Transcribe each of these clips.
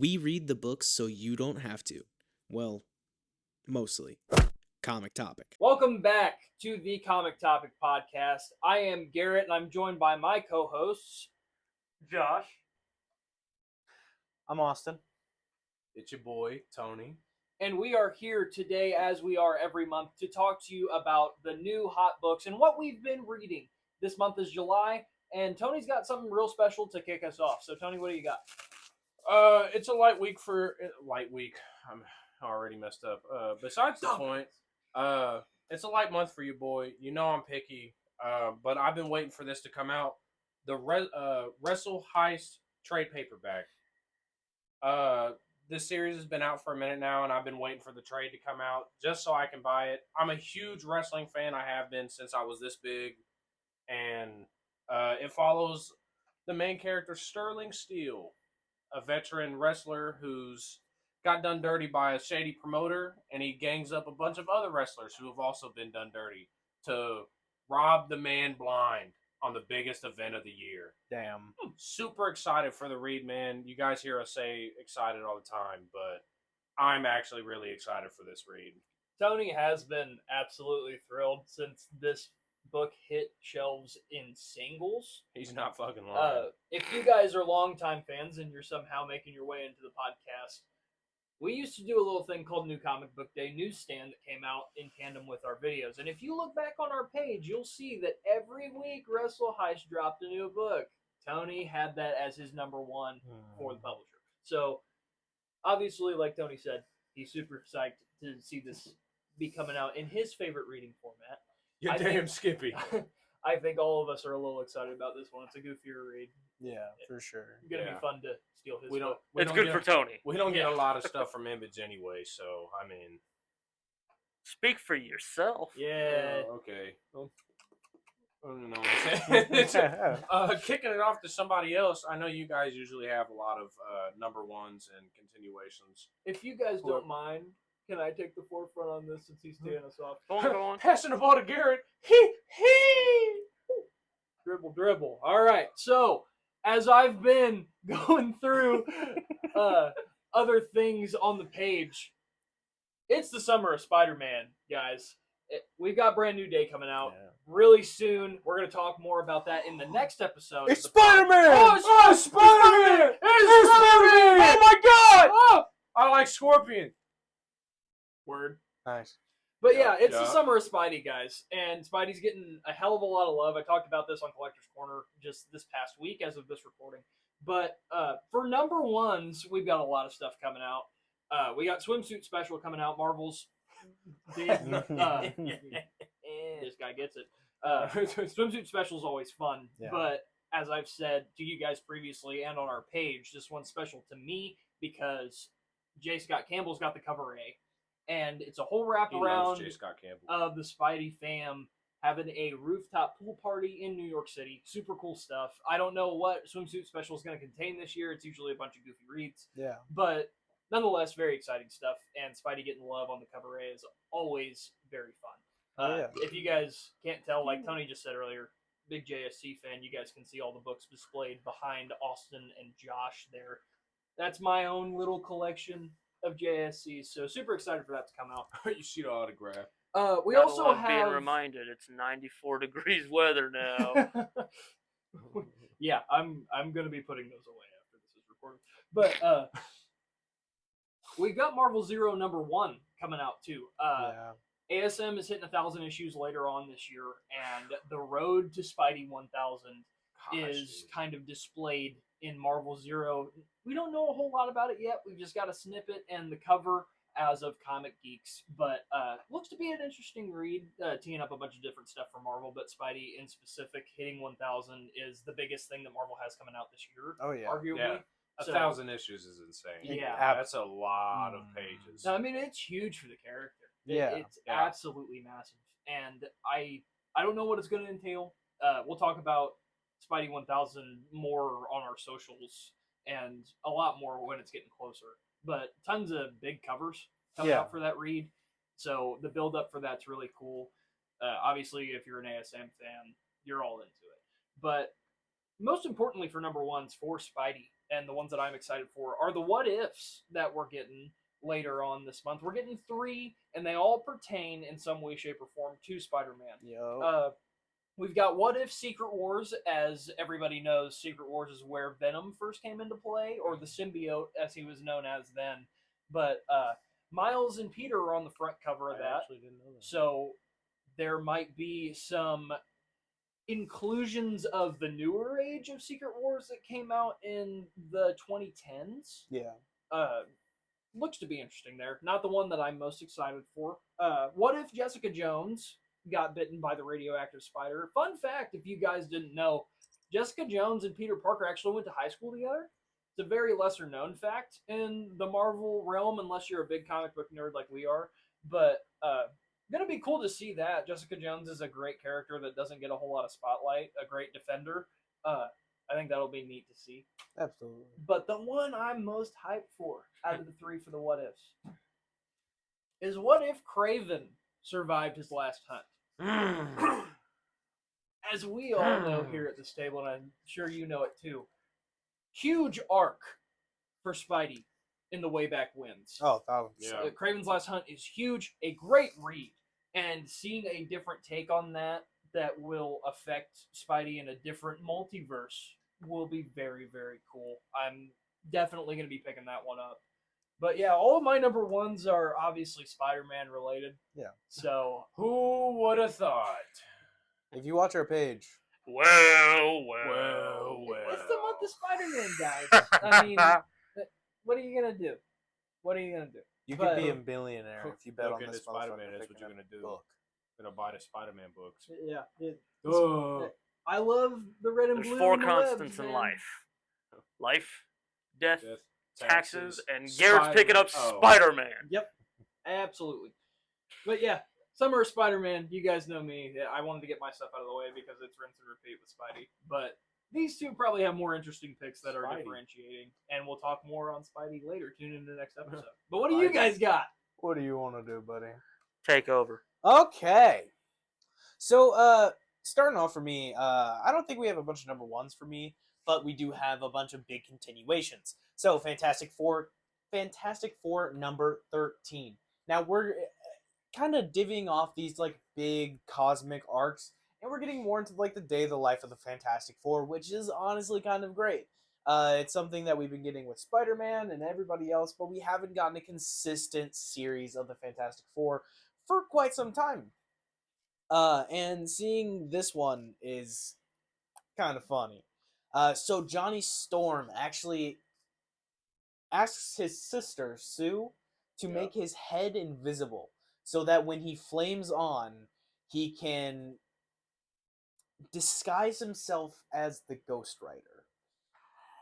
We read the books so you don't have to. Well, mostly. Comic Topic. Welcome back to the Comic Topic Podcast. I am Garrett, and I'm joined by my co-hosts, Josh. I'm Austin. It's your boy, Tony. and we are here today, as we are every month, to talk to you about the new hot books and what we've been reading. This month is July, and Tony's got something real special to kick us off. So, Tony, what do you got? It's a light week. I'm already messed up. Besides the point, it's a light month for you, boy. You know I'm picky. But I've been waiting for this to come out. The Wrestle Heist trade paperback. This series has been out for a minute now, and I've been waiting for the trade to come out just so I can buy it. I'm a huge wrestling fan. I have been since I was this big, and it follows the main character, Sterling Steele, a veteran wrestler who's got done dirty by a shady promoter, and he gangs up a bunch of other wrestlers who have also been done dirty to rob the man blind on the biggest event of the year. Damn. Super excited for the read, man. You guys hear us say excited all the time, but I'm actually really excited for this read. Tony has been absolutely thrilled since this book hit shelves in singles. He's not fucking lying. If you guys are longtime fans and you're somehow making your way into the podcast, we used to do a little thing called New Comic Book Day newsstand that came out in tandem with our videos. And if you look back on our page, you'll see that every week Wrestle Heist dropped a new book. Tony had that as his number one for the publisher. So, obviously, like Tony said, he's super psyched to see this be coming out in his favorite reading format. You damn Skippy. I think all of us are a little excited about this one. It's a goofier read. Yeah, for sure. It's going to be fun to steal his book. It's good for Tony. We don't get a lot of stuff from Image anyway, so, I mean... Speak for yourself. Yeah. Okay. I don't know what I'm saying. Kicking it off to somebody else, I know you guys usually have a lot of number ones and continuations. If you guys don't mind, can I take the forefront on this since he's teeing us off? Go on. Passing the ball to Garrett. Dribble, dribble. All right. So, as I've been going through other things on the page, it's the summer of Spider-Man, guys. We've got Brand New Day coming out really soon. We're going to talk more about that in the next episode. It's Spider-Man! Oh, Spider-Man! It's Spider-Man! Oh, my God! Oh, I like Scorpion. Word. Nice. But yeah, it's the summer of Spidey, guys. And Spidey's getting a hell of a lot of love. I talked about this on Collector's Corner just this past week as of this recording. But for number ones, we've got a lot of stuff coming out. We got Swimsuit Special coming out, Marvel's. This guy gets it. Swimsuit Special is always fun. Yeah. But as I've said to you guys previously and on our page, this one's special to me because J. Scott Campbell's got the cover A. And it's a whole wraparound J. Scott Campbell. of the Spidey fam having a rooftop pool party in New York City. Super cool stuff. I don't know what Swimsuit Special is going to contain this year. It's usually a bunch of goofy reads. Yeah. But nonetheless, very exciting stuff. And Spidey getting love on the cover A is always very fun. If you guys can't tell, like Tony just said earlier, big JSC fan, you guys can see all the books displayed behind Austin and Josh there. That's my own little collection of JSC, so super excited for that to come out. You see the autograph. We Gotta also love have being reminded it's 94 degrees weather now. yeah, I'm gonna be putting those away after this is recorded. But we've got Marvel Zero #1 coming out too. ASM is hitting 1,000 issues later on this year, and the road to Spidey 1,000 is kind of displayed in Marvel Zero. We don't know a whole lot about it yet. We've just got a snippet and the cover as of Comic Geeks, but looks to be an interesting read, teeing up a bunch of different stuff for Marvel, but Spidey in specific hitting 1,000 is the biggest thing that Marvel has coming out this year, arguably. Yeah. 1,000 issues is insane. Yeah. That's a lot of pages. No, I mean, it's huge for the character. It's Yeah. absolutely massive. And I don't know what it's going to entail. We'll talk about Spidey 1000 more on our socials and a lot more when it's getting closer. But tons of big covers coming out for that read. So the build up for that's really cool. Obviously, if you're an ASM fan, you're all into it. But most importantly for #1s for Spidey, and the ones that I'm excited for are the what ifs that we're getting later on this month. We're getting 3, and they all pertain in some way, shape, or form to Spider-Man. Yo. We've got What If Secret Wars. As everybody knows, Secret Wars is where Venom first came into play, or the symbiote, as he was known as then. But Miles and Peter are on the front cover of that. I actually didn't know that. So there might be some inclusions of the newer age of Secret Wars that came out in the 2010s. Yeah. Looks to be interesting there. Not the one that I'm most excited for. What if Jessica Jones got bitten by the radioactive spider? Fun fact, if you guys didn't know, Jessica Jones and Peter Parker actually went to high school together. It's a very lesser known fact in the Marvel realm, unless you're a big comic book nerd like we are. But gonna be cool to see that. Jessica Jones is a great character that doesn't get a whole lot of spotlight. A great defender. I think that'll be neat to see. Absolutely. But the one I'm most hyped for out of the 3 for the what ifs is what if Kraven survived his last hunt? As we all know here at this table, and I'm sure you know it too, huge arc for Spidey in the way back wins. Oh, 1,000%. Yeah. Kraven's Last Hunt is huge, a great read, and seeing a different take on that will affect Spidey in a different multiverse will be very, very cool. I'm definitely going to be picking that one up. But yeah, all of my number ones are obviously Spider-Man related. Yeah. So Who would have thought? If you watch our page, Well. it's the month of Spider-Man, guys. I mean, what are you going to do? What are you going to do? you But- could be a billionaire if you bet Look on into this Spider-Man, motherfucker that's picking what you're up gonna the do. book. Gonna buy the Spider-Man books. Yeah. Oh. I love the red and There's blue. 4 and the constants webs, in man. life: life, death, Death, taxes, and Garrett's picking up Spider-Man. Oh. Spider-Man. Yep, absolutely. But yeah, Summer of Spider-Man. You guys know me. I wanted to get my stuff out of the way because it's rinse and repeat with Spidey. But these two probably have more interesting picks that are Spidey. differentiating, and we'll talk more on Spidey later. Tune in to the next episode. But what do you guys got? What do you want to do, buddy? Take over. Okay. So, starting off for me, I don't think we have a bunch of number ones for me, but we do have a bunch of big continuations. So, Fantastic Four number 13. Now, we're kind of divvying off these, like, big cosmic arcs, and we're getting more into, like, the day of the life of the Fantastic Four, which is honestly kind of great. It's something that we've been getting with Spider-Man and everybody else, but we haven't gotten a consistent series of the Fantastic Four for quite some time. And seeing this one is kind of funny. So Johnny Storm actually asks his sister, Sue, to make his head invisible so that when he flames on, he can disguise himself as the Ghost Rider.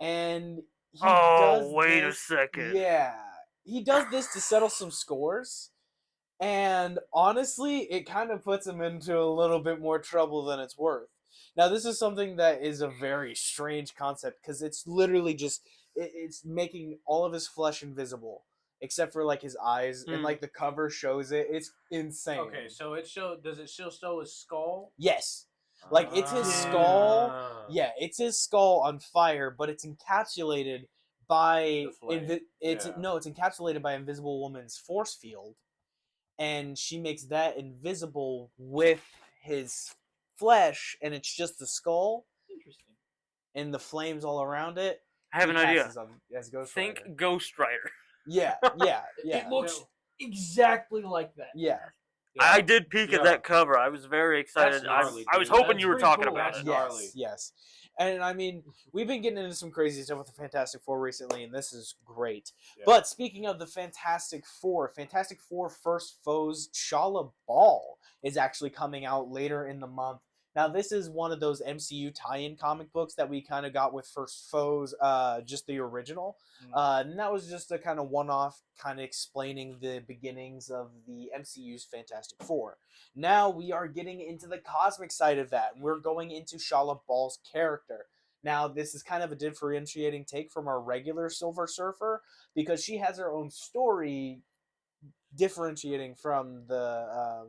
And he does wait a this, second. Yeah. He does this to settle some scores. And honestly, it kind of puts him into a little bit more trouble than it's worth. Now, this is something that is a very strange concept because it's literally just it's making all of his flesh invisible except for like his eyes, and like the cover shows it. It's insane. Okay, so does it still show his skull? Yes. Like it's his skull. Yeah, it's his skull on fire, but it's encapsulated by it's encapsulated by Invisible Woman's force field. And she makes that invisible with his flesh, and it's just the skull. Interesting. And the flames all around it. I have an idea. As Ghost Think Rider. Ghost Rider. Yeah. It looks exactly like that. Yeah. I did peek at that cover. I was very excited. That's gnarly, I was dude. hoping That's you were pretty talking cool. about That's it. gnarly. Yes. And I mean, we've been getting into some crazy stuff with the Fantastic Four recently, and this is great. Yeah. But speaking of the Fantastic Four First Foes Shala Ball is actually coming out later in the month. Now, this is one of those MCU tie-in comic books that we kind of got with First Foes, just the original. And that was just a kind of one-off, kind of explaining the beginnings of the MCU's Fantastic Four. Now we are getting into the cosmic side of that, and we're going into Shala Ball's character. Now, this is kind of a differentiating take from our regular Silver Surfer, because she has her own story differentiating from the,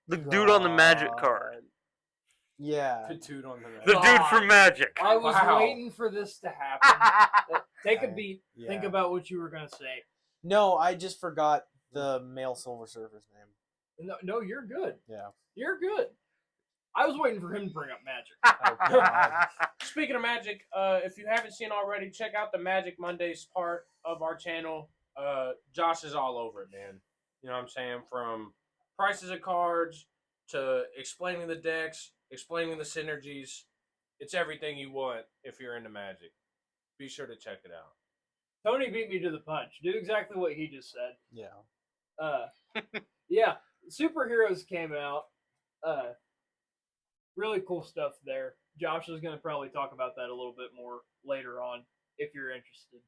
The dude on the magic card. Yeah. Tattooed on the neck. The dude from Magic. I was Wow. waiting for this to happen. Take a Okay. beat. Yeah. Think about what you were gonna say. No, I just forgot the male Silver Surfer's name. No, you're good. Yeah. You're good. I was waiting for him to bring up Magic. Oh, God. Speaking of Magic, if you haven't seen already, check out the Magic Mondays part of our channel. Josh is all over it, man. You know what I'm saying? From prices of cards to explaining the decks, explaining the synergies. It's everything you want if you're into Magic. Be sure to check it out. Tony beat me to the punch. Do exactly what he just said. Yeah. Yeah, superheroes came out. Really cool stuff there. Josh is going to probably talk about that a little bit more later on. If you're interested,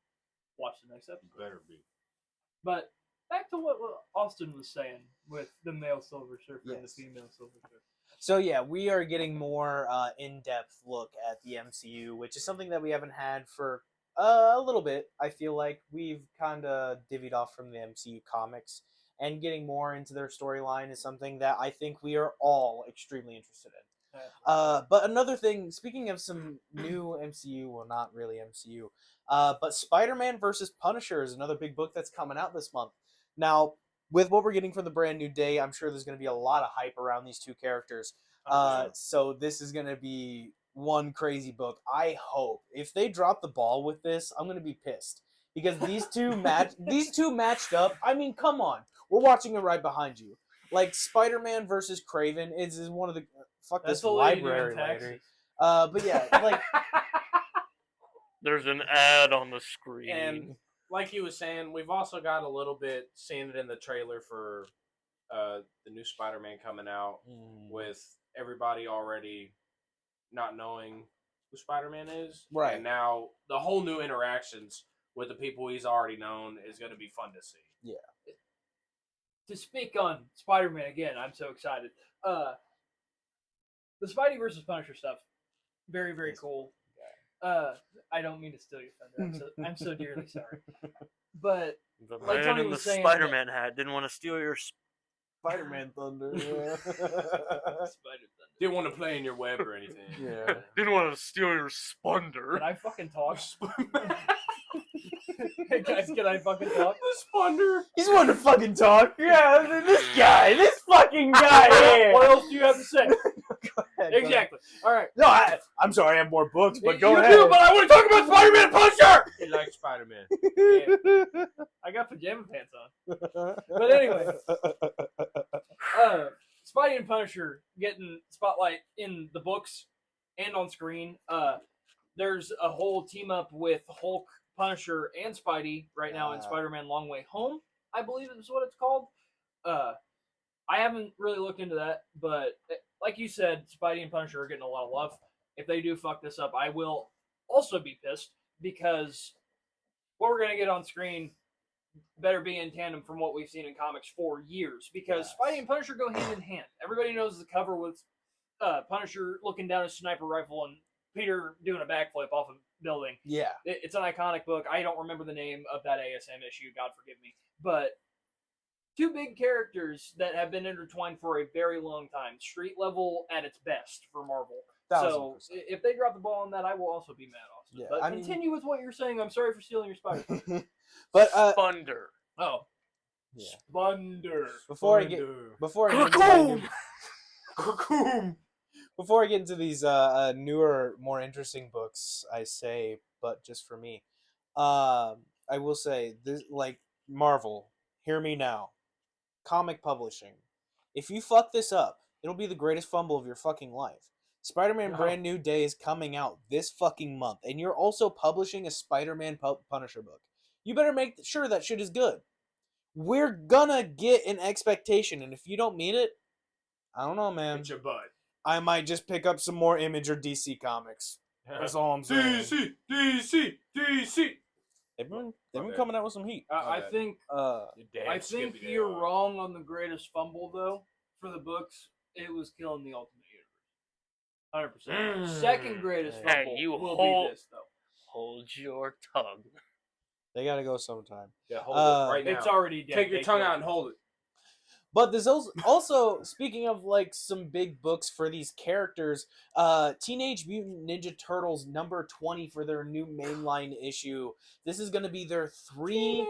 watch the next episode. Better be. But back to what Austin was saying with the male Silver Surfer and the Yes. female Silver Surfer. So yeah, we are getting more in-depth look at the MCU, which is something that we haven't had for a little bit. I feel like we've kind of divvied off from the MCU comics, and getting more into their storyline is something that I think we are all extremely interested in. But another thing, speaking of some new MCU, well, not really MCU, but Spider-Man versus Punisher is another big book that's coming out this month. Now, with what we're getting from the Brand New Day, I'm sure there's going to be a lot of hype around these two characters. So this is going to be one crazy book. I hope if they drop the ball with this, I'm going to be pissed because these two matched up. I mean, come on, we're watching it right behind you. Like Spider-Man versus Kraven is one of the fuck That's this the lady in library Texas. later. But yeah, like There's an ad on the screen. And like he was saying, we've also got a little bit seeing it in the trailer for the new Spider-Man coming out with everybody already not knowing who Spider-Man is. Right. And now the whole new interactions with the people he's already known is going to be fun to see. yeah. To speak on Spider-Man again, I'm so excited. The Spidey versus Punisher stuff, very, very cool. I don't mean to steal your thunder. I'm so dearly sorry. But The like man Tony in the was saying, Spider-Man hat didn't want to steal your Spider-Man thunder. Yeah. Spider Thunder. Didn't want to play in your web or anything. Yeah. didn't want to steal your spunder. Can I fucking talk? Hey guys, can I fucking talk? Spunder. He's one to fucking talk. Yeah, this fucking guy here. What else do you have to say? Go ahead. Exactly. All right. No, I'm sorry, I have more books, but go You ahead. do, but I want to talk about Spider-Man Punisher. He likes Spider-Man. I got pajama pants on. But anyway, Spidey and Punisher getting spotlight in the books and on screen. There's a whole team up with Hulk, Punisher, and Spidey right now in Spider-Man Long Way Home, I believe is what it's called. I haven't really looked into that, but like you said, Spidey and Punisher are getting a lot of love. If they do fuck this up, I will also be pissed because what we're going to get on screen better be in tandem from what we've seen in comics for years, because Spidey and Punisher go hand in hand. Everybody knows the cover with Punisher looking down his sniper rifle and Peter doing a backflip off a building. Yeah. It's an iconic book. I don't remember the name of that ASM issue, God forgive me. But two big characters that have been intertwined for a very long time. Street level at its best for Marvel. 1000%. So if they drop the ball on that, I will also be mad, Austin. Yeah, but continue with what you're saying. I'm sorry for stealing your spider. But Spunder. Oh. yeah. Thunder. Before I get into these newer, more interesting books, I say, but just for me, I will say this: like Marvel, hear me now. Comic publishing, if you fuck this up, it'll be the greatest fumble of your fucking life. Spider-Man Brand New Day is coming out this fucking month, and you're also publishing a Spider-Man Punisher book. You better make sure that shit is good. We're gonna get an expectation, and if you don't meet it, I don't know, man. It's your butt. I might just pick up some more Image or DC comics. That's all I'm saying. DC. They've been coming out with some heat. I think I think you're wrong on the greatest fumble though. For the books, it was killing the Ultimate Universe. 100%. Second greatest Hey, fumble you will hold- be this though. Hold your tongue. They gotta go sometime. Yeah, hold it right now. It's already dead. Take your They tongue killed out and it. hold it. But there's also speaking of like some big books for these characters, Teenage Mutant Ninja Turtles number 20 for their new mainline issue. This is going to be their 300th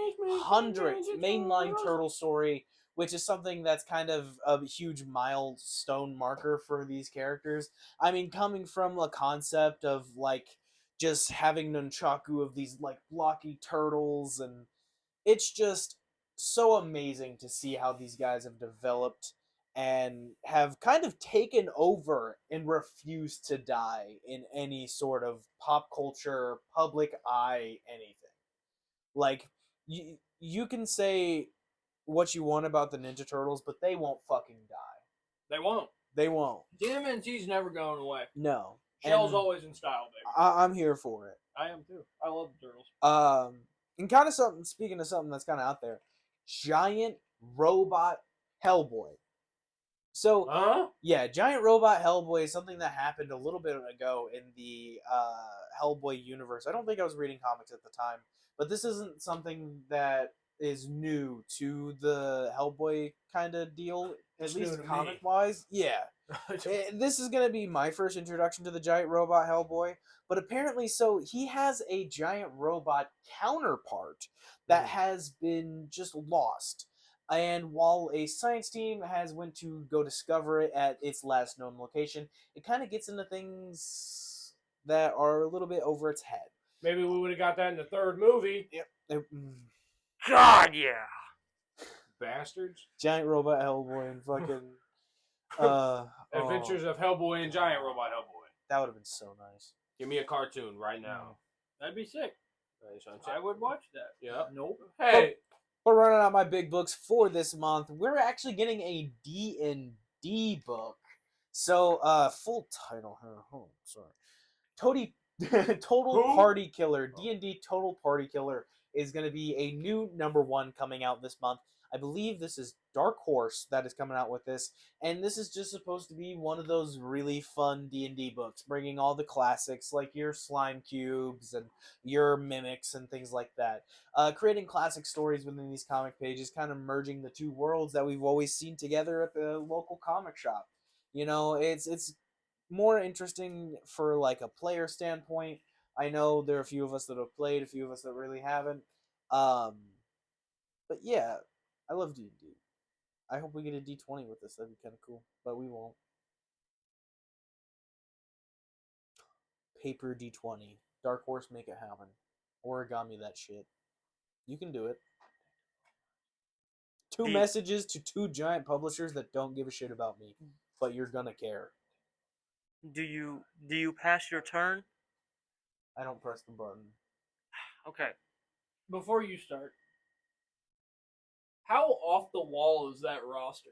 mainline turtle story, which is something that's kind of a huge milestone marker for these characters. I mean, coming from a concept of like just having nunchaku of these like blocky turtles, and it's just so amazing to see how these guys have developed and have kind of taken over and refused to die in any sort of pop culture, public eye, anything. Like, you can say what you want about the Ninja Turtles, but they won't fucking die. They won't. They won't. TMNT's never going away. No. Shell's And always in style, baby. I'm here for it. I am too. I love the Turtles. And kind of something, speaking of something that's kind of out there, giant robot Hellboy. So, yeah, giant robot Hellboy is something that happened a little bit ago in the Hellboy universe. I don't think I was reading comics at the time, but this isn't something that is new to the Hellboy kind of deal, at least comic-wise. Yeah. This is going to be my first introduction to the giant robot Hellboy, but apparently he has a giant robot counterpart that has been just lost. And while a science team went to go discover it at its last known location, it kind of gets into things that are a little bit over its head. Maybe we would have got that in the third movie. Yep. God, yeah. Bastards. Giant robot Hellboy and fucking Adventures of Hellboy and Giant Robot Hellboy. That would have been so nice. Give me a cartoon right now. That'd be sick. I would watch that. Yeah. Nope. Hey. But running out my big books for this month, we're actually getting a D&D book. So, full title. Oh, sorry. Total Party Killer. D&D Total Party Killer is going to be a new #1 coming out this month. I believe this is Dark Horse that is coming out with this, and this is just supposed to be one of those really fun D&D books, bringing all the classics like your slime cubes and your mimics and things like that. Creating classic stories within these comic pages, kind of merging the two worlds that we've always seen together at the local comic shop. You know, it's more interesting for like a player standpoint. I know there are a few of us that have played, a few of us that really haven't. But yeah, I love D&D. I hope we get a D20 with this. That'd be kind of cool, but we won't. Paper D20. Dark Horse, make it happen. Origami that shit. You can do it. 2 messages to 2 giant publishers that don't give a shit about me, but you're gonna care. Do you pass your turn? I don't press the button. Okay. Before you start, how off the wall is that roster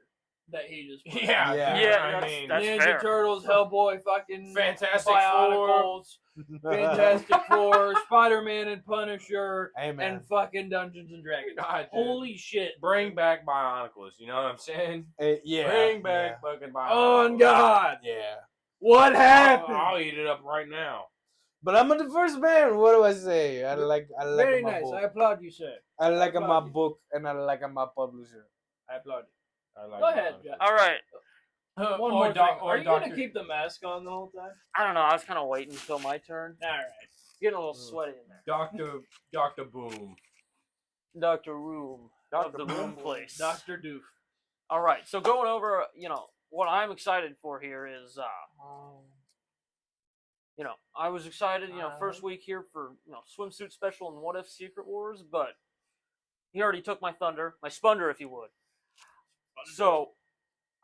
that he just put out? Yeah, I mean, that's Ninja fair. Turtles, Hellboy, fucking Fantastic Bionicles, Fantastic Four, Spider-Man and Punisher, Hey, man. and fucking Dungeons and Dragons. God, Holy shit. Bring back Bionicles. You know what I'm saying? Yeah. Bring back fucking Bionicles. On God. Yeah. What happened? I'll eat it up right now. But I'm the first man. What do I say? I like Very my nice. book. I applaud you, sir. I like applaud my you. book, and I like my publisher. I applaud you. I like Go ahead, Bionicles. Jeff. All right. One more thing. Are you going to keep the mask on the whole time? I don't know. I was kind of waiting until my turn. All right. Getting a little sweaty in there. Dr. Boom. Dr. Room of the Room Place. Dr. Doof. All right. So going over, what I'm excited for here is, I was excited, first week here for, swimsuit special and What If Secret Wars, but he already took my thunder, my spunder, if you would. So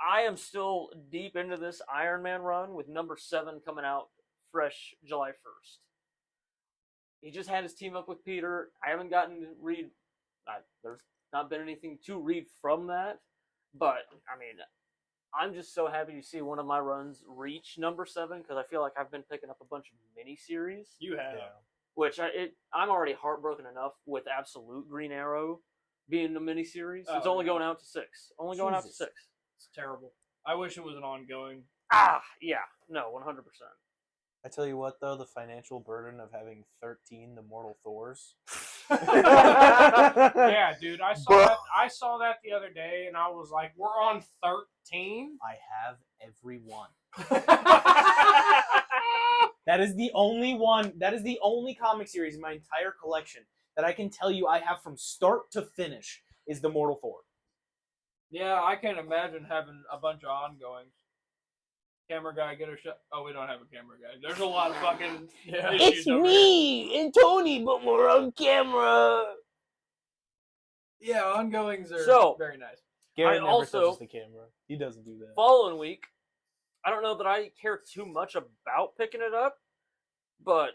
I am still deep into this Iron Man run with #7 coming out fresh July 1st. He just had his team up with Peter. I haven't gotten to read. There's not been anything to read from that, but I mean, I'm just so happy to see one of my runs reach #7 because I feel like I've been picking up a bunch of miniseries. You have. Yeah. Which I'm already heartbroken enough with Absolute Green Arrow being a miniseries. Oh, it's only yeah. going out to 6. Only going out to Jesus. 6. It's terrible. I wish it was an ongoing. Yeah. No, 100%. I tell you what, though, the financial burden of having 13 the Mortal Thors. Yeah, dude, I saw Bruh. that. I saw that the other day, and I was like, "We're on 13." I have every one. That is the only one. That is the only comic series in my entire collection that I can tell you I have from start to finish is the Mortal 4. Yeah, I can't imagine having a bunch of ongoings. Camera guy, get a shot. Oh, we don't have a camera guy. There's a lot of fucking issues over here. and Tony, but we're on camera. Yeah, ongoings are So, very nice. Garrett I never also- touches the camera. He doesn't do that. Following week, I don't know that I care too much about picking it up, but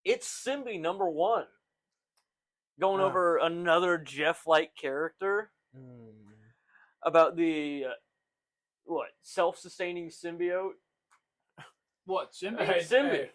it's Simbi #1. Going Ah. over another Jeff-like character about the self-sustaining symbiote. What, Simbi? Simbi.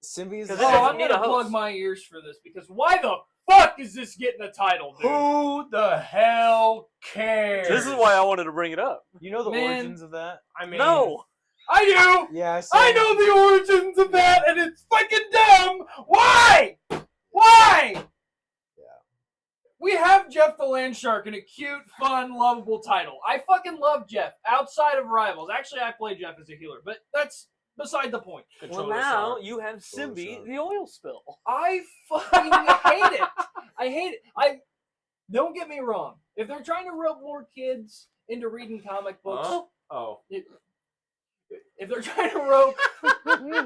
Simbi is. Because Oh, it doesn't I'm need gonna a host. plug my ears for this because why the fuck is this getting a title, dude? Who the hell cares? This is why I wanted to bring it up. You know the Man. origins of that? I mean, No, I do! Yeah, I know the origins of that, and it's fucking dumb! Why? Why? Yeah. We have Jeff the Land Shark in a cute, fun, lovable title. I fucking love Jeff, outside of Rivals. Actually, I play Jeff as a healer, but that's beside the point. control well the now shark. you have Control the Simbi, shark. the oil spill. I fucking hate it. I hate it. Don't get me wrong. If they're trying to rope more kids into reading comic books, Huh? Oh, if they're trying to rope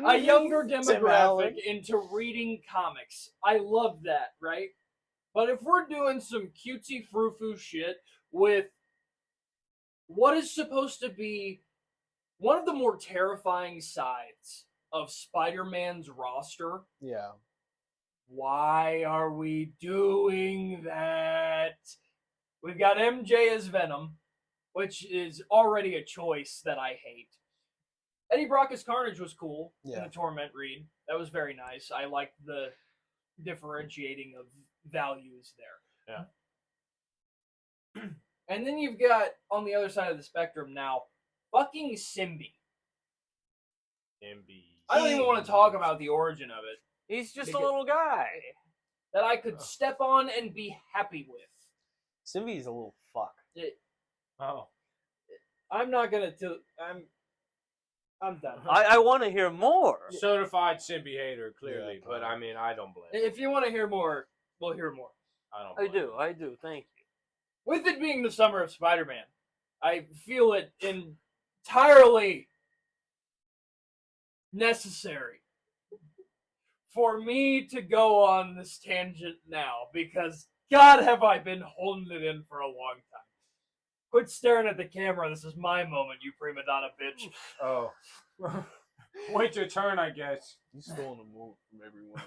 a younger Tim demographic Allen. into reading comics, I love that, right? But if we're doing some cutesy frou-frou shit with what is supposed to be one of the more terrifying sides of Spider-Man's roster, Yeah. why are we doing that? We've got MJ as Venom, which is already a choice that I hate. Eddie Brock as Carnage was cool in Yeah. the Torment read. That was very nice. I liked the differentiating of values there. Yeah. And then you've got, on the other side of the spectrum now, fucking Simbi. MB. I don't even want to talk about the origin of it. He's just Because- a little guy. That I could step on and be happy with. Simbi's a little fuck. Oh, I'm not gonna I'm done. I want to hear more. certified Simbi hater, clearly, Yeah, but I mean, I don't blame. If you want to hear more, we'll hear more. I don't. I Blame do. I do. Thank you. With it being the summer of Spider-Man, I feel it entirely necessary for me to go on this tangent now because God have I been holding it in for a long time. Quit staring at the camera. This is my moment, you prima donna bitch. Oh, wait your turn, I guess. You stole a move from everyone.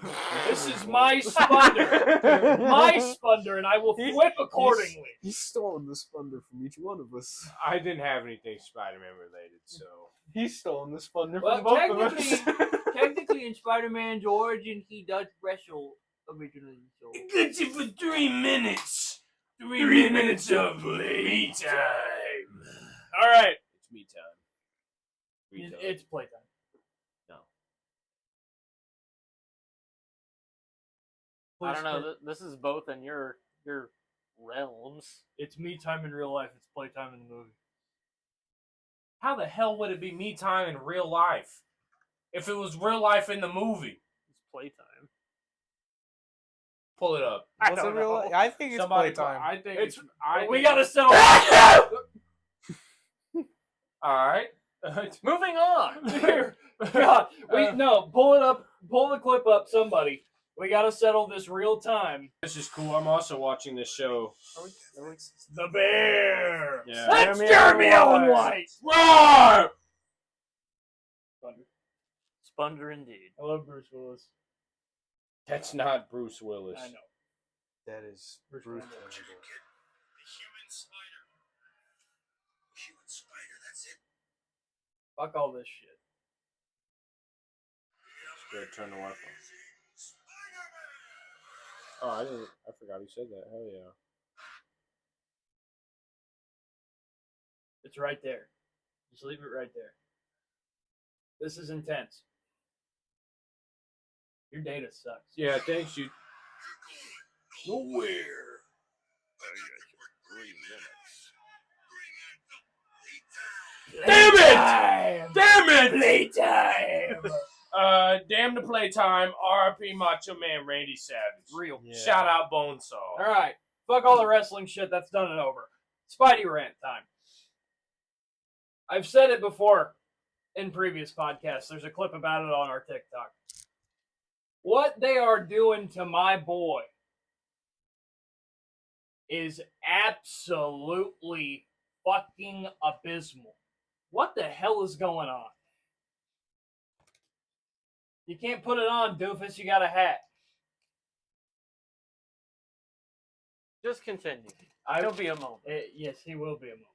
This is my splendor. My splendor, and I will flip accordingly. He's stolen the splendor from each one of us. I didn't have anything Spider-Man related, so He's stolen the splendor Well, from both of us. technically in Spider-Man's origin, he does wrestle originally. So. gets you for 3 minutes. 3 minutes of playtime. All right, It's me time. it's playtime. No. I don't know. This is both in your realms. It's me time in real life. It's playtime in the movie. How the hell would it be me time in real life? If it was real life in the movie, It's playtime. pull it up. I What's don't in real know. life? I think it's Somebody, playtime. I think It's- it's. I We think- gotta settle. All right. Moving on. Here, God, no. Pull it up. Pull the clip up. Somebody. We gotta settle this real time. This is cool. I'm also watching this show. The bear. Yeah. That's Jeremy Jeremy Allen Allen White. Roar! Spunder indeed. I love Bruce Willis. That's not Bruce Willis. I know. That is Bruce Bruce. Willis. Willis. Fuck all this shit. Good. Turn the Wi-Fi. Oh, I didn't. I forgot he said that. Hell yeah. It's right there. Just leave it right there. This is intense. Your data sucks. Yeah. Thanks, you. Nowhere. Damn it! Damn it! Playtime! Damn the playtime. R.I.P. Macho Man Randy Savage. Real. Yeah. Shout out Bonesaw. Alright. Fuck all the wrestling shit. That's done and over. Spidey rant time. I've said it before in previous podcasts. There's a clip about it on our TikTok. What they are doing to my boy is absolutely fucking abysmal. What the hell is going on? You can't put it on, doofus. You got a hat. Just continue. It'll be a moment. Yes, he will be a moment.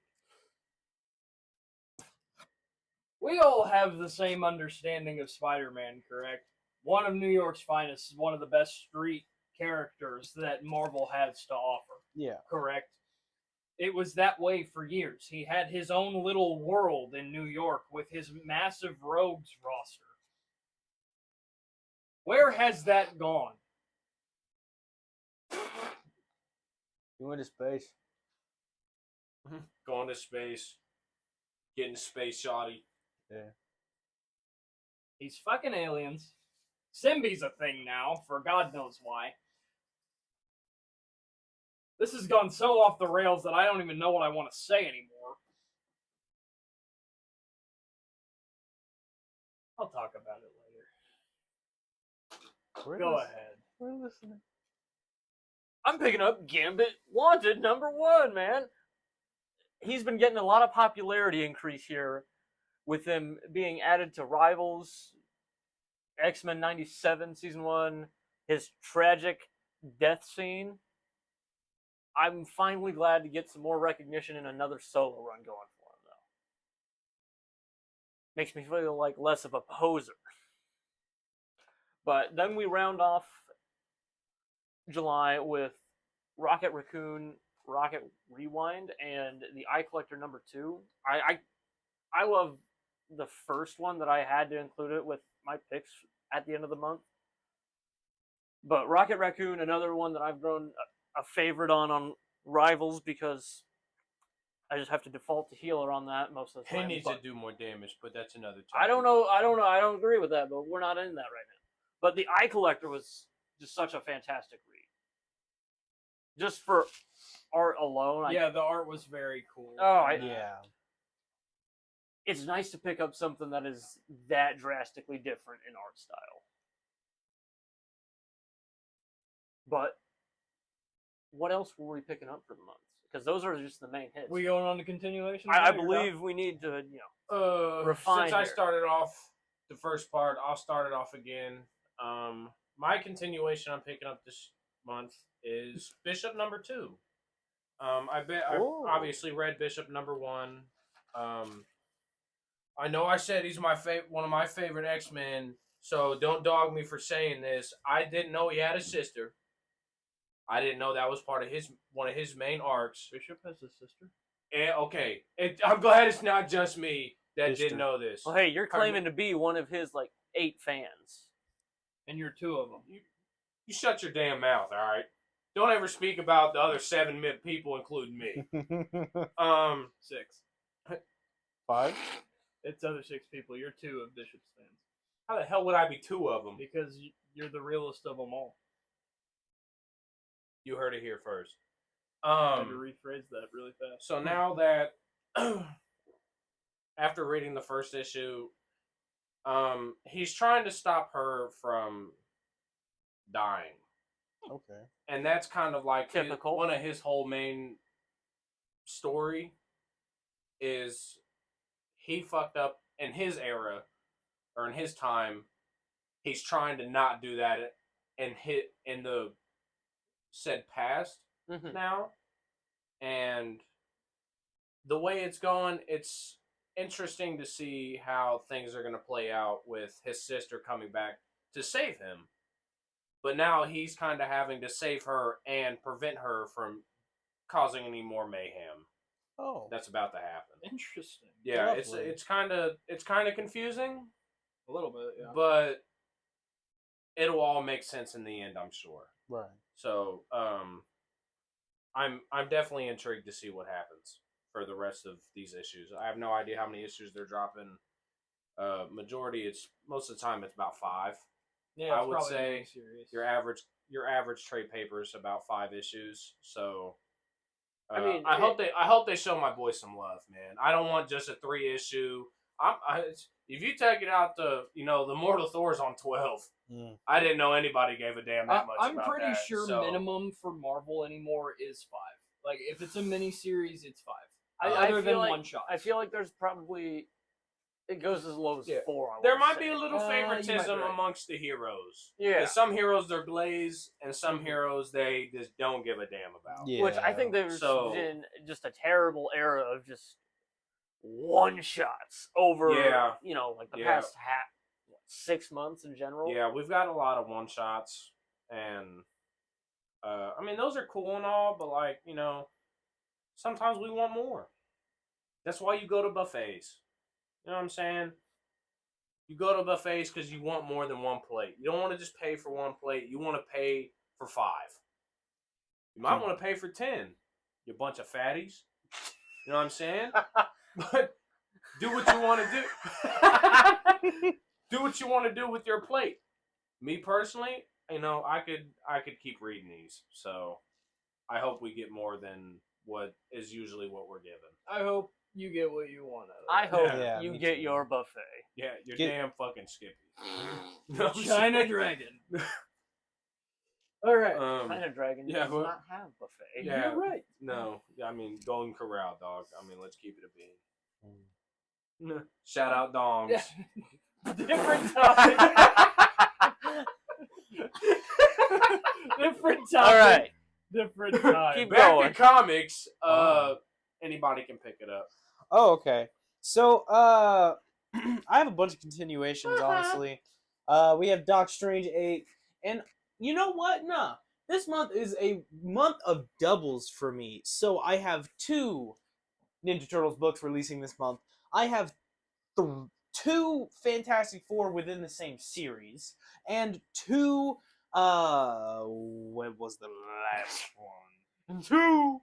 We all have the same understanding of Spider-Man, correct? One of New York's finest, one of the best street characters that Marvel has to offer. Yeah. Correct? It was that way for years. He had his own little world in New York with his massive rogues roster. Where has that gone? You went to space. Going to space. Getting space shoddy. Yeah. He's fucking aliens. Symbi's a thing now, for God knows why. This has gone so off the rails that I don't even know what I want to say anymore. I'll talk about it later. Go ahead. We're listening. I'm picking up Gambit Wanted #1, man. He's been getting a lot of popularity increase here with him being added to Rivals, X-Men 97 Season 1, his tragic death scene. I'm finally glad to get some more recognition and another solo run going for him, though. Makes me feel like less of a poser. But then we round off July with Rocket Raccoon, Rocket Rewind, and the Eye Collector #2. I love the first one that I had to include it with my picks at the end of the month. But Rocket Raccoon, another one that I've grown a favorite on Rivals because I just have to default to healer on that most of the He time. needs to do more damage, but that's another topic. I don't know. I don't agree with that, but we're not in that right now. But the Eye Collector was just such a fantastic read. Just for art alone. Yeah, the art was very cool. Yeah. It's nice to pick up something that is that drastically different in art style. But what else were we picking up for the month? Because those are just the main hits. We going on to continuation? I believe we need to, refine Since I here. started off the first part, I'll start it off again. My continuation I'm picking up this month is Bishop #2. I obviously read Bishop #1. I know I said he's one of my favorite X-Men, so don't dog me for saying this. I didn't know he had a sister. I didn't know that was part of one of his main arcs. Bishop has a sister? And, okay, I'm glad it's not just me that History. didn't know this. Well, hey, you're claiming to be one of his 8 fans. And you're 2 of them. You shut your damn mouth, all right? Don't ever speak about the other 7 people, including me. 6. 5? It's other 6 people. You're 2 of Bishop's fans. How the hell would I be 2 of them? Because you're the realest of them all. You heard it here first. I had to rephrase that really fast. So now that after reading the first issue, he's trying to stop her from dying. Okay. And that's kind of like Typical. one of his whole main story is he fucked up in his era or in his time. He's trying to not do that and hit in the said past now. And the way it's going, it's interesting to see how things are going to play out with his sister coming back to save him. But now he's kind of having to save her and prevent her from causing any more mayhem. Oh. That's about to happen. Interesting. Yeah, Lovely. it's kind of confusing, A little bit, yeah. but it'll all make sense in the end, I'm sure. Right. So I'm definitely intrigued to see what happens for the rest of these issues. I have no idea how many issues they're dropping. Majority, it's most of the time it's about 5. Yeah, I it's would probably say really serious. your average trade paper is about 5 issues. So I mean, I hope they show my boy some love, man. I don't want just a 3 issue. If you take it out the the Mortal Thor's on 12. I didn't know anybody gave a damn that much. I'm about pretty that, sure so. minimum for Marvel anymore is 5. Like if it's a mini series, it's 5. I Other feel than like, one shot. I feel like there's probably it goes as low as 4. There would might say. be a little you might be favoritism right. amongst the heroes. Yeah. 'Cause some heroes they're glazed, and some heroes they just don't give a damn about. Yeah. Which I think there's So- been just a terrible era of just one shots over, Yeah. like the Yeah. past 6 months in general. Yeah, we've got a lot of one shots, and I mean those are cool and all, but like sometimes we want more. That's why you go to buffets. You know what I'm saying? You go to buffets because you want more than one plate. You don't want to just pay for one plate. You want to pay for 5. You might want to pay for 10. You bunch of fatties. You know what I'm saying? But do what you want to do. Do what you want to do with your plate. Me personally, I could keep reading these. So I hope we get more than what is usually what we're given. I hope you get what you want out of it. I hope Yeah, you me get too. your buffet. Yeah, you're Get- damn fucking Skippy. No, China Dragon. All right. China Dragon yeah, does well- not have buffet. Yeah. You're right. No, I mean Golden Corral, dog. I mean, let's keep it a bean. No. Shout out dongs. Yeah. Different topic. Different topic. All right. Different time. Keep Back going. to comics. Anybody can pick it up. Oh, okay. So, I have a bunch of continuations, honestly. We have Doc Strange 8, and you know what? Nah. This month is a month of doubles for me. So I have 2 Ninja Turtles books releasing this month. I have 2 Fantastic Four within the same series, and 2, what was the last one? 2!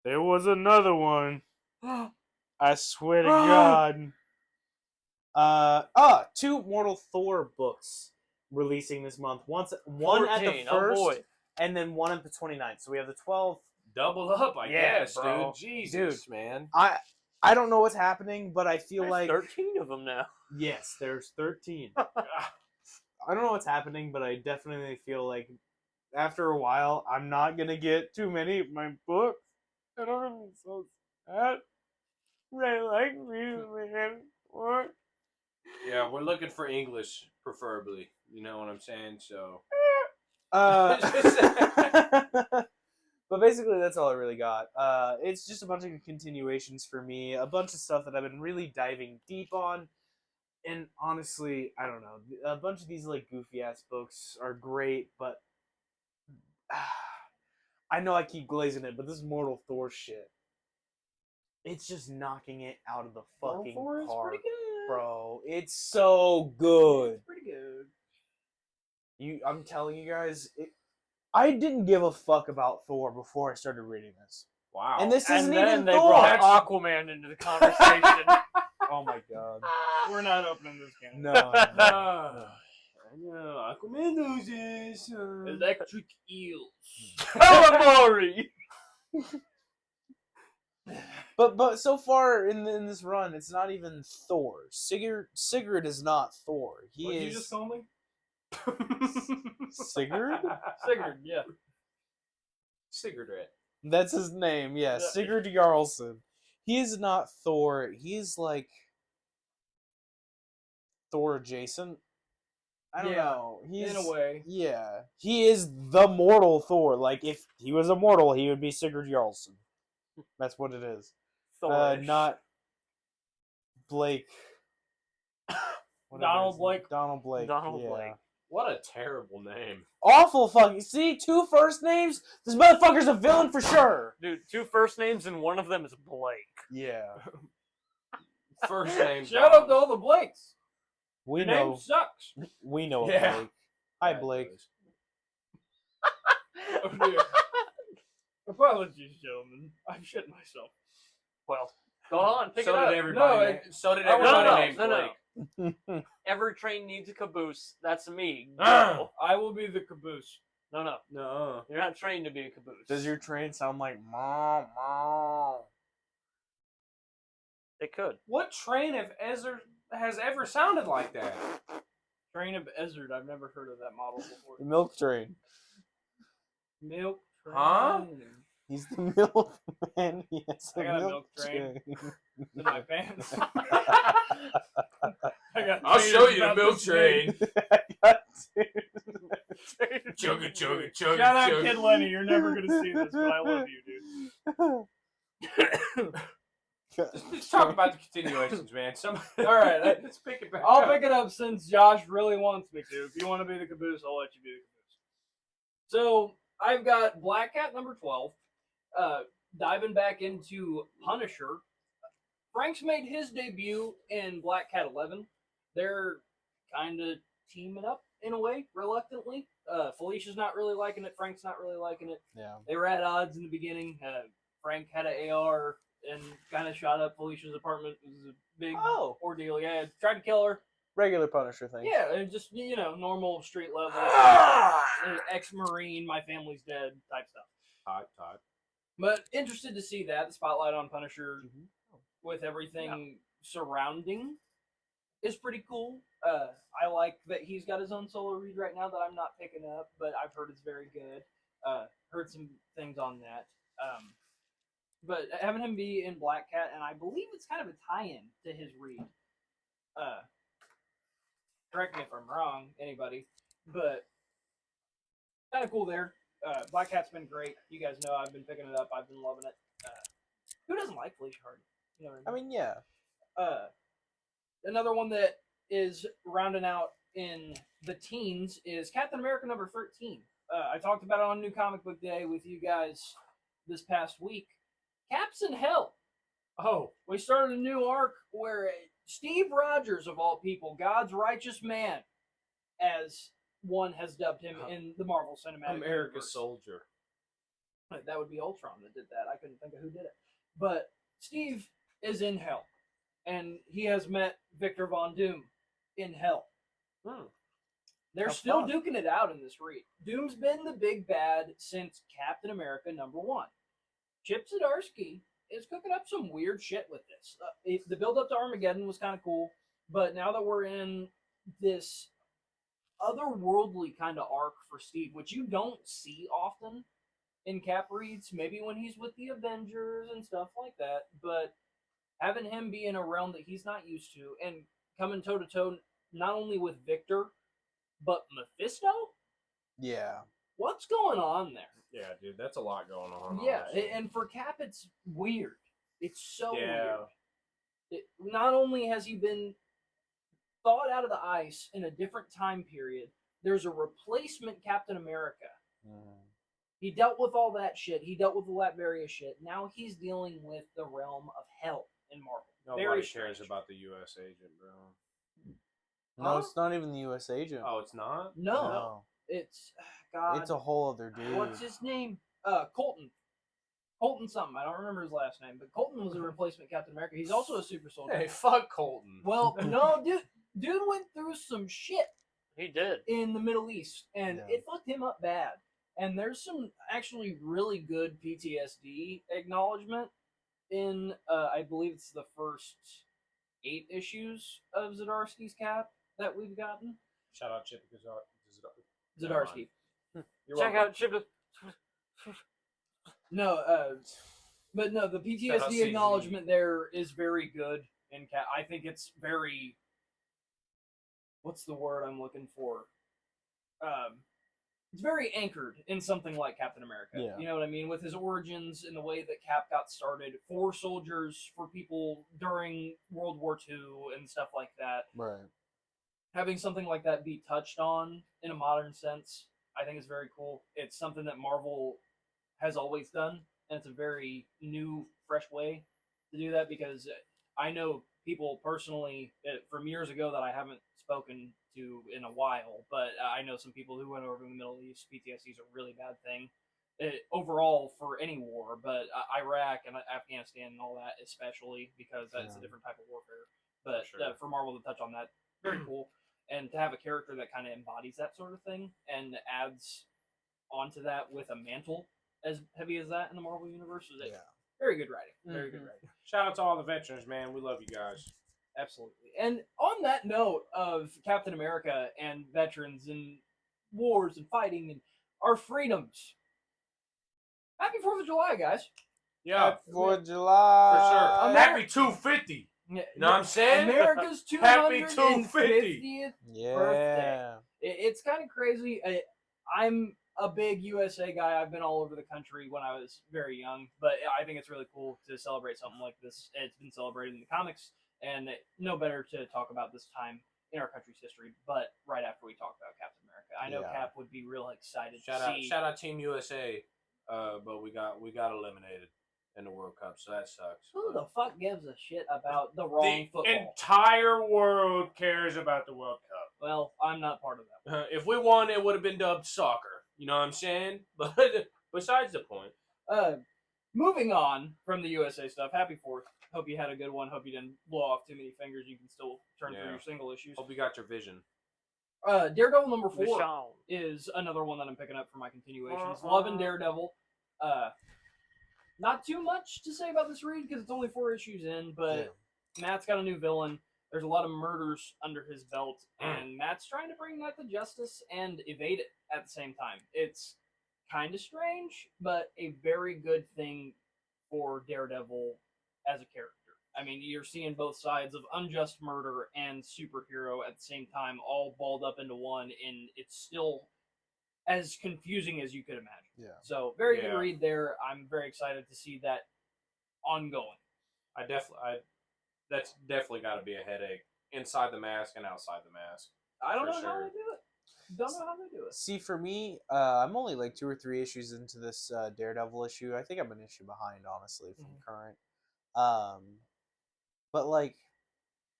There was another one. I swear to God. 2 Mortal Thor books releasing this month. One at the 14, 1st, oh boy. and then one at the 29th. So we have the 12th. Double up, I Yeah, guess, bro. dude. Jesus, man. I don't know what's happening, but I feel There's like 13 of them now. yes, there's 13. I don't know what's happening, but I definitely feel like after a while, I'm not gonna get too many of my books. I don't know, I'm so sad. They like me, man. What? Yeah, we're looking for English, preferably. You know what I'm saying? So. But basically, that's all I really got. It's just a bunch of continuations for me, a bunch of stuff that I've been really diving deep on. And honestly, I don't know. A bunch of these like goofy ass books are great, but I know I keep glazing it, but this Mortal Thor shit, it's just knocking it out of the fucking Mortal Thor is park, pretty good. bro. It's so good. It's pretty good. I'm telling you guys, I didn't give a fuck about Thor before I started reading this. Wow. And this And isn't then even they Thor. brought Aquaman into the conversation. Oh my god. We're not opening this can. No. I know. Aquaman knows this. Electric eels. Calamari! But so far in this run, it's not even Thor. Sigurd is not Thor. He What did is you just call me? Sigurd? Sigurd, yeah. Sigurd. That's his name, yeah. Yeah. Sigurd Jarlson. He is not Thor. He's like Thor adjacent. I don't Yeah, know. He's in a way. Yeah. He is the mortal Thor. Like if he was a mortal, he would be Sigurd Jarlson. That's what it is. Thorish. Not Blake. Whatever Donald his name- Blake. Donald Blake. Donald yeah. Blake. What a terrible name. Awful fucking. See, 2 first names? This motherfucker's a villain for sure. Dude, 2 first names and one of them is Blake. Yeah. First name. Shout out to all the Blakes. We Your know. name sucks. We know Yeah. Blake. Hi, Blake. Oh dear. Apologies, gentlemen. I've shit myself. Well, go on, pick So it up. did everybody. So did No, everybody named no. Blake. Every train needs a caboose. That's me. Ah. Go. I will be the caboose. No. No. You're not trained to be a caboose. Does your train sound like mom, mom? It could. What train has ever sounded like that? Train of Ezard. I've never heard of that model before. The milk train. Milk train. Huh? He's the milkman. He has I a got a milk milk train. train. In my pants. I got I'll show you the about milk this train. big. Chugga, chugga, chugga, Shout out chugga. Kid Lenny. You're never gonna see this, but I love you, dude. Let's talk about the continuations, man. All right, let's pick it back I'll up. pick it up since Josh really wants me to. If you want to be the caboose, I'll let you be the caboose. So I've got Black Cat number 12. Diving back into Punisher. Frank's made his debut in Black Cat 11. They're kind of teaming up in a way, reluctantly. Felicia's not really liking it. Frank's not really liking it. Yeah. They were at odds in the beginning. Frank had an AR and kind of shot up Felicia's apartment. It was a big ordeal. Yeah, tried to kill her. Regular Punisher thing. Yeah, and just, normal street level. Ex-Marine, my family's dead type stuff. Hot. But interested to see that. The spotlight on Punisher with everything surrounding is pretty cool. I like that he's got his own solo read right now that I'm not picking up, but I've heard it's very good. Heard some things on that. But having him be in Black Cat, and I believe it's kind of a tie-in to his read. Correct me if I'm wrong, anybody, but kind of cool there. Black Cat's been great. You guys know I've been picking it up. I've been loving it. Who doesn't like Felicia Hardy? You know what I mean? Yeah. Another one that is rounding out in the teens is Captain America number 13. I talked about it on New Comic Book Day with you guys this past week. Cap's in hell. Oh. We started a new arc where Steve Rogers, of all people, God's righteous man, as one has dubbed him in the Marvel Cinematic America's Universe. Soldier. That would be Ultron that did that. I couldn't think of who did it. But Steve is in hell. And he has met Victor Von Doom in hell. They're still duking it out in this read. Doom's been the big bad since Captain America number 1. Chip Zdarsky is cooking up some weird shit with this. The build up to Armageddon was kind of cool, but now that we're in this otherworldly kind of arc for Steve, which you don't see often in Cap reads, maybe when he's with the Avengers and stuff like that, but having him be in a realm that he's not used to and coming toe to toe not only with Victor but Mephisto? Yeah. What's going on there? Yeah, dude, that's a lot going on. Yeah, honestly. and for Cap, it's weird. It's so Yeah. weird. Not only has he been thawed out of the ice in a different time period, there's a replacement Captain America. He dealt with all that shit. He dealt with the Latveria shit. Now he's dealing with the realm of hell in Marvel. Nobody Very cares strange. about the U.S. agent, bro. No, it's not even the U.S. agent. Oh, it's not? No. It's God. It's a whole other dude. What's his name? Colton. Colton something. I don't remember his last name, but Colton was a replacement Captain America. He's also a super soldier. Hey, fuck Colton. Well, no, dude went through some shit He did. in the Middle East, and Yeah. it fucked him up bad. And there's some actually really good PTSD acknowledgement in, I believe it's the first 8 issues of Zdarsky's Cap that we've gotten. Shout out Chip Zdarsky. You're Check welcome. out Chip. No, but no, the Shout out PTSD CZ. acknowledgement there is very good in Cap. I think it's very. What's the word I'm looking for? It's very anchored in something like Captain America. Yeah. You know what I mean? With his origins and the way that Cap got started for soldiers, for people during World War II and stuff like that. Right. Having something like that be touched on in a modern sense, I think is very cool. It's something that Marvel has always done, and it's a very new, fresh way to do that because I know people personally from years ago that I haven't spoken to in a while, but I know some people who went over to the Middle East. PTSD is a really bad thing overall for any war, but Iraq and Afghanistan and all that especially, because that's a different type of warfare. But for Marvel to touch on that, very cool. And to have a character that kind of embodies that sort of thing and adds onto that with a mantle as heavy as that in the Marvel universe is very good writing. Very good writing. Shout out to all the veterans, man. We love you guys. Absolutely. And on that note of Captain America and veterans and wars and fighting and our freedoms, happy 4th of July, guys. Yeah, 4th of July. for sure. America- Happy 250. Yeah, You know what I'm saying? America's Happy 250th Yeah. birthday. It's kind of crazy. I'm a big USA guy. I've been all over the country when I was very young, but I think it's really cool to celebrate something like this. It's been celebrated in the comics, and no better to talk about this time in our country's history, but right after we talk about Captain America. I know Cap would be real excited to see. Shout out Team USA, but we got eliminated in the World Cup, so that sucks. Who the fuck gives a shit about the wrong football? Entire world cares about the World Cup. Well, I'm not part of that. If we won, it would have been dubbed soccer. You know what I'm saying? But besides the point. Moving on from the USA stuff, happy 4th. Hope you had a good one. Hope you didn't blow off too many fingers. You can still turn through your single issues. Hope you got your vision. Daredevil number 4 Michonne. is another one that I'm picking up for my continuations. Loving Daredevil. Not too much to say about this read because it's only 4 issues in, but Matt's got a new villain. There's a lot of murders under his belt, and Matt's trying to bring that to justice and evade it at the same time. It's kind of strange, but a very good thing for Daredevil as a character. I mean, you're seeing both sides of unjust murder and superhero at the same time, all balled up into one, and it's still as confusing as you could imagine. Yeah. So, very good read there. I'm very excited to see that ongoing. That's definitely got to be a headache inside the mask and outside the mask. I don't know how they do it. Don't know how they do it. See, for me, I'm only like 2 or 3 issues into this Daredevil issue. I think I'm an issue behind, honestly, from current. But like,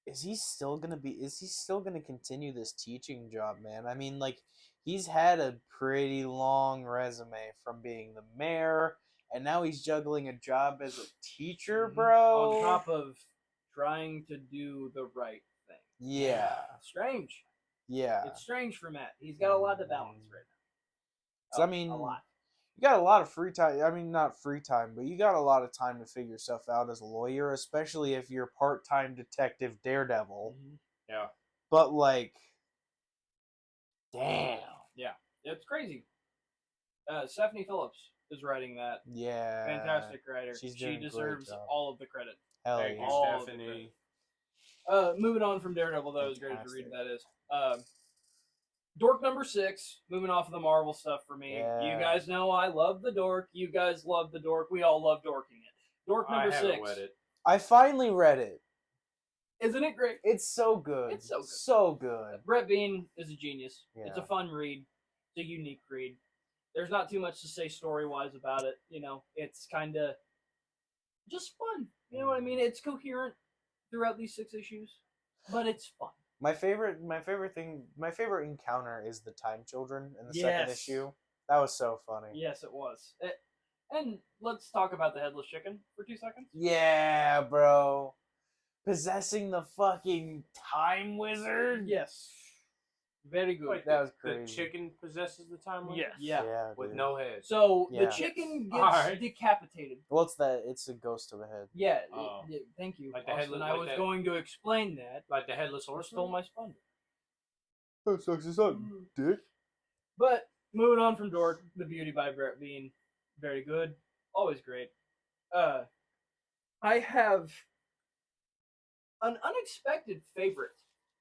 is he still gonna continue this teaching job, man? I mean, like, he's had a pretty long resume from being the mayor, and now he's juggling a job as a teacher, bro. On top of trying to do the right thing. Yeah. Strange. Yeah. It's strange for Matt. He's got a lot to balance right now. So, I mean, a lot. You got a lot of free time. I mean, not free time, but you got a lot of time to figure stuff out as a lawyer, especially if you're part-time detective Daredevil. Yeah. But, like, damn. Yeah. It's crazy. Stephanie Phillips is writing that. Yeah. Fantastic writer. She deserves all of the credit. Hell Thank yeah. you, All of the Stephanie. Moving on from Daredevil, though, as great as a read that is. Dork number 6, moving off of the Marvel stuff for me. Yeah. You guys know I love the Dork. You guys love the Dork. We all love dorking it. Dork number 6. Read it. I finally read it. Isn't it great? It's so good. It's so good. So good. Brett Bean is a genius. Yeah. It's a fun read. It's a unique read. There's not too much to say story-wise about it. You know, it's kind of just fun. You know what I mean? It's coherent throughout these 6 issues, but it's fun. My favorite encounter is the Time Children in the second Yes. issue. That was so funny. Yes, it was. And let's talk about the Headless Chicken for 2 seconds. Yeah, bro. Possessing the fucking Time Wizard? Yes. Very good. Wait, That was the crazy. chicken possesses the time wizard? Yes. Yeah. Yeah, With dude. no head. So Yeah. the chicken gets Alright. decapitated. Well, it's a ghost of a head. Yeah. Oh. Thank you. Like the Austin. headless- I like was that- going to explain that. Like the headless Or horseman? stole my splendor. That sucks his son, dick. But moving on from Dork, The Beauty by Brett Bean, very good, always great. I have an unexpected favorite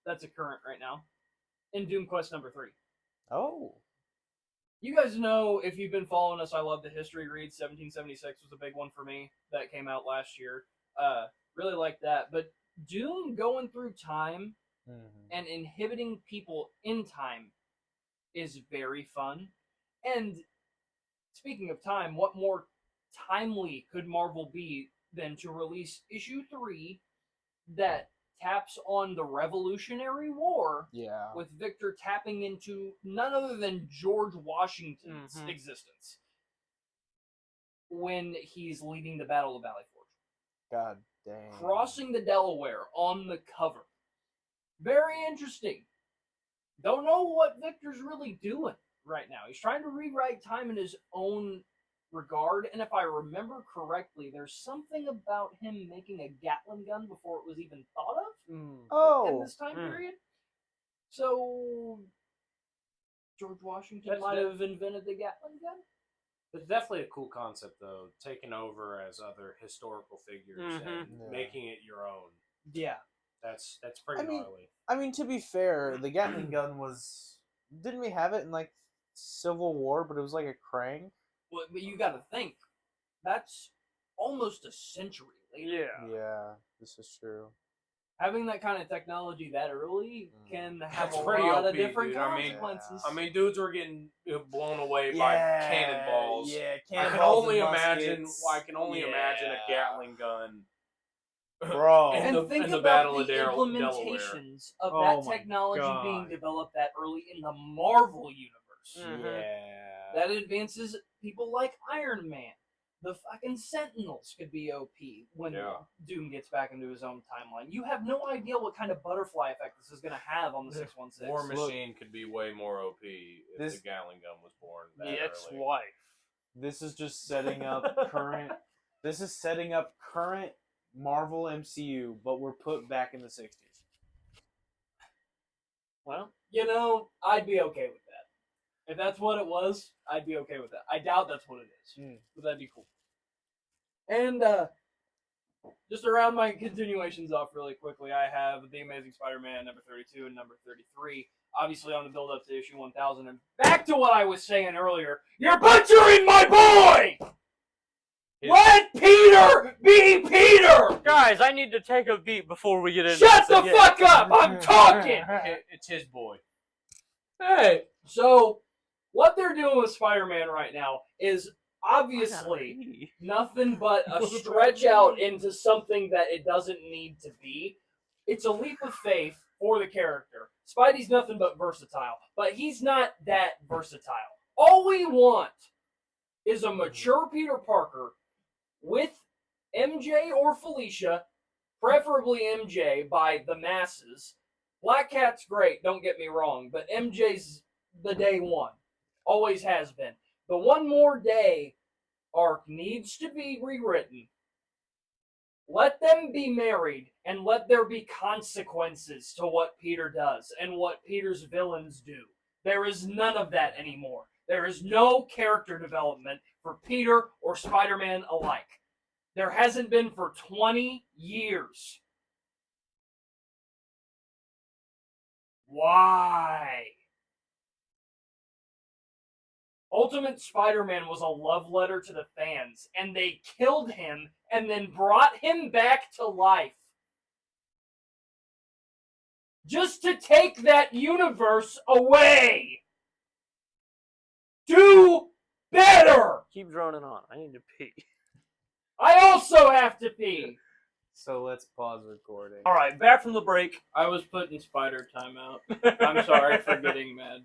that's a current right now in Doom Quest number 3. Oh. You guys know, if you've been following us, I love the history read. 1776 was a big one for me that came out last year. Really like that. But Doom going through time and inhibiting people in time is very fun. And speaking of time, what more timely could Marvel be than to release issue 3 that taps on the Revolutionary War Yeah. with Victor tapping into none other than George Washington's existence when he's leading the Battle of Valley Forge. God dang. Crossing the Delaware on the cover. Very interesting. Don't know what Victor's really doing right now. He's trying to rewrite time in his own regard, and if I remember correctly, there's something about him making a Gatling gun before it was even thought of in this time period. So George Washington might have invented the Gatling gun. It's definitely a cool concept, though, taking over as other historical figures and making it your own. Yeah. That's pretty gnarly. I mean, to be fair, the Gatling gun was... Didn't we have it in, like, Civil War, but it was like a Krang? Well, but you got to think, that's almost a century later. Yeah, this is true. Having that kind of technology that early can have That's a pretty lot OP, of different dude. consequences. I mean, dudes were getting blown away by cannonballs. Yeah, I can cannonballs only and imagine. muskets. I can only imagine a Gatling gun. Bro. And think in the about Battle the of Delaware. implementations of Oh that my technology God. being developed that early in the Marvel universe. Yeah. That advances people like Iron Man. The fucking Sentinels could be OP when Doom gets back into his own timeline. You have no idea what kind of butterfly effect this is going to have on the 616. War Machine could be way more OP if the Gatling gun was born that early. ex-wife. This is just setting up current... This is setting up current Marvel MCU, but we're put back in the 60s. Well, you know, I'd be okay with that. If that's what it was, I'd be okay with that. I doubt that's what it is, but that'd be cool. And just to round my continuations off really quickly, I have The Amazing Spider-Man number 32 and number 33. Obviously on the build-up to issue 1000. And back to what I was saying earlier, you're butchering my boy! Let Peter be Peter! Guys, I need to take a beat before we get into Shut this the again. fuck up! I'm talking! It's his boy. Hey, so what they're doing with Spider-Man right now is obviously nothing but a stretch out into something that it doesn't need to be. It's a leap of faith for the character. Spidey's nothing but versatile, but he's not that versatile. All we want is a mature Peter Parker with MJ or Felicia, preferably MJ by the masses. Black Cat's great, don't get me wrong, but MJ's the day one. Always has been. The One More Day arc needs to be rewritten. Let them be married, and let there be consequences to what Peter does and what Peter's villains do. There is none of that anymore. There is no character development for Peter or Spider-Man alike. There hasn't been for 20 years. Why? Ultimate Spider-Man was a love letter to the fans, and they killed him and then brought him back to life. Just to take that universe away. Do better! Keep droning on. I need to pee. I also have to pee. So let's pause recording. All right, back from the break. I was putting Spider time out. I'm sorry for getting mad.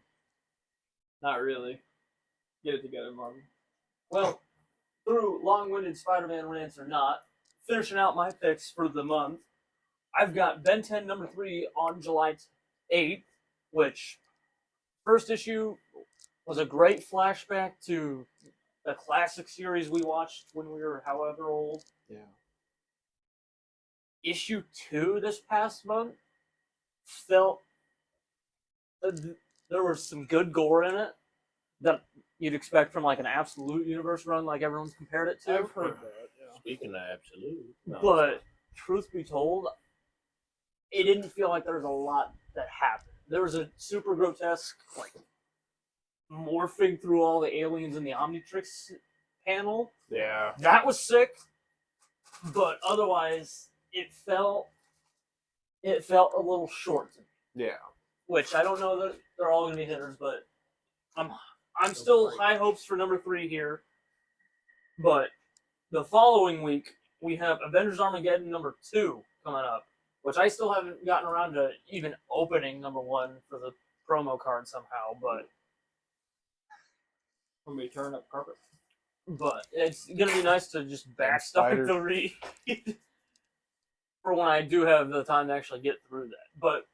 Not really. Get it together, Marvin. Well, through long-winded Spider-Man rants or not, finishing out my picks for the month, I've got Ben 10 number 3 on July 8th, which first issue was a great flashback to the classic series we watched when we were however old. Yeah. Issue 2 this past month felt there was some good gore in it that you'd expect from like an Absolute Universe run like everyone's compared it to. I've heard that, yeah. Speaking of Absolute. No. But truth be told, it didn't feel like there was a lot that happened. There was a super grotesque like morphing through all the aliens in the Omnitrix panel. Yeah. That was sick. But otherwise, it felt a little short to me. Yeah. Which I don't know that they're all going to be hitters, but I'm still high hopes for number 3 here. But the following week we have Avengers Armageddon number 2 coming up, which I still haven't gotten around to even opening number 1 for the promo card somehow, but When we turn up carpet. it's gonna be nice to just backstart spiders. the read for when I do have the time to actually get through that. But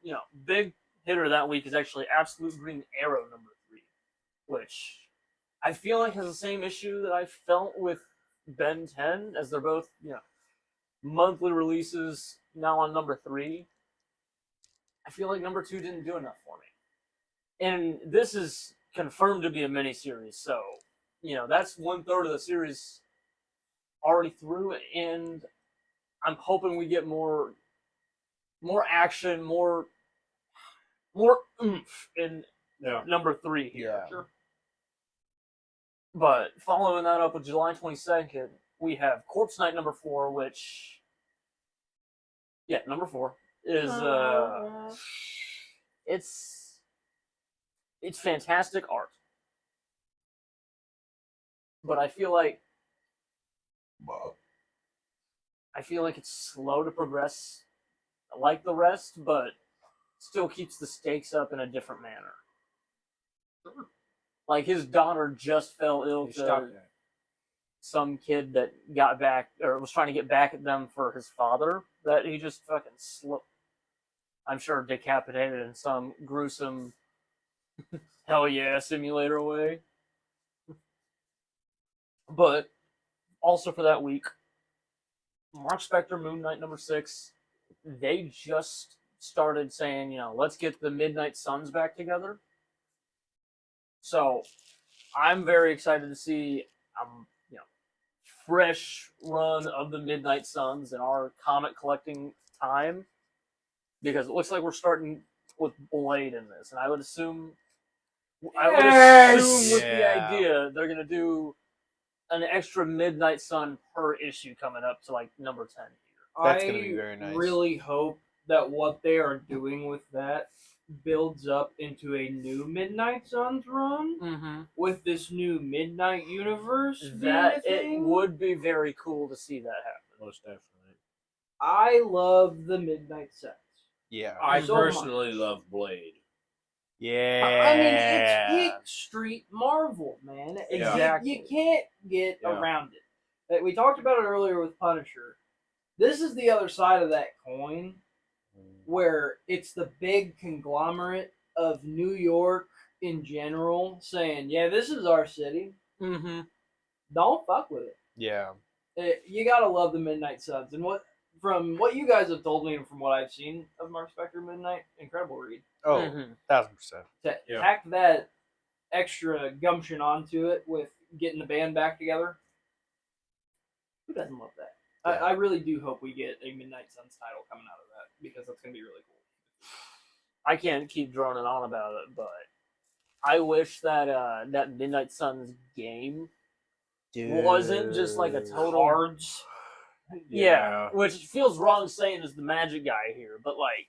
big hitter that week is actually Absolute Green Arrow number 3, which I feel like has the same issue that I felt with Ben 10, as they're both monthly releases now on number 3. I feel like number 2 didn't do enough for me, and this is confirmed to be a mini-series, so that's 1/3 of the series already through, and I'm hoping we get more action, more oomph in number 3 here. Yeah. Sure. But following that up with July 22nd, we have Corpse Night number 4, which number 4 is it's fantastic art. But I feel like it's slow to progress like the rest, but still keeps the stakes up in a different manner. Like, his daughter just fell ill to some kid that got back, or was trying to get back at them for his father, that he just fucking I'm sure decapitated in some gruesome hell yeah simulator way. But also for that week, Mark Spector Moon Knight number 6, they just started saying, let's get the Midnight Suns back together. So I'm very excited to see fresh run of the Midnight Suns in our comic collecting time, because it looks like we're starting with Blade in this, and I would assume with the idea they're gonna do an extra Midnight Sun per issue coming up to like number 10 here. That's gonna be very nice. I really hope that what they are doing with that builds up into a new Midnight Suns run with this new Midnight Universe. That it would be very cool to see that happen. Most definitely. I love the Midnight Suns. Yeah. I So personally much. love Blade. Yeah. I mean, it's peak street Marvel, man. Exactly. You can't get around it. We talked about it earlier with Punisher. This is the other side of that coin, where it's the big conglomerate of New York in general saying, yeah, this is our city. Don't fuck with it. Yeah. You gotta love the Midnight Suns. And from what you guys have told me and from what I've seen of Mark Spector Midnight, incredible read. Oh, 1000%. Tack that extra gumption onto it with getting the band back together. Who doesn't love that? Yeah. I really do hope we get a Midnight Suns title coming out of that, because that's going to be really cool. I can't keep droning on about it, but I wish that that Midnight Suns game wasn't just like a total Cards. Yeah, which feels wrong saying as the Magic guy here, but like,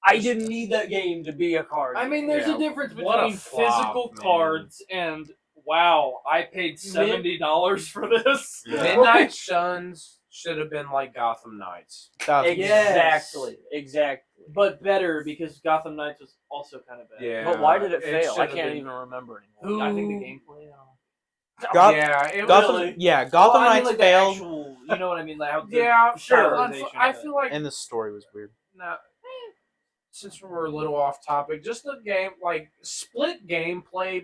I didn't need that game to be a card. I mean, there's a difference What a between flop, physical man. cards and wow, I paid $70 for this. Yeah. Midnight Suns should have been like Gotham Knights. 1000%. Exactly. But better, because Gotham Knights was also kind of bad. Yeah. But why did it It fail? I should've can't been- even remember anymore. I think the gameplay. Yeah, it Gotham, really. yeah, Gotham Well, I mean, Knights like the failed, actual, you know what I mean? Like how the Yeah, sure. prioritization I of it. feel like and the story was weird. since we're a little off topic, just the game, like split gameplay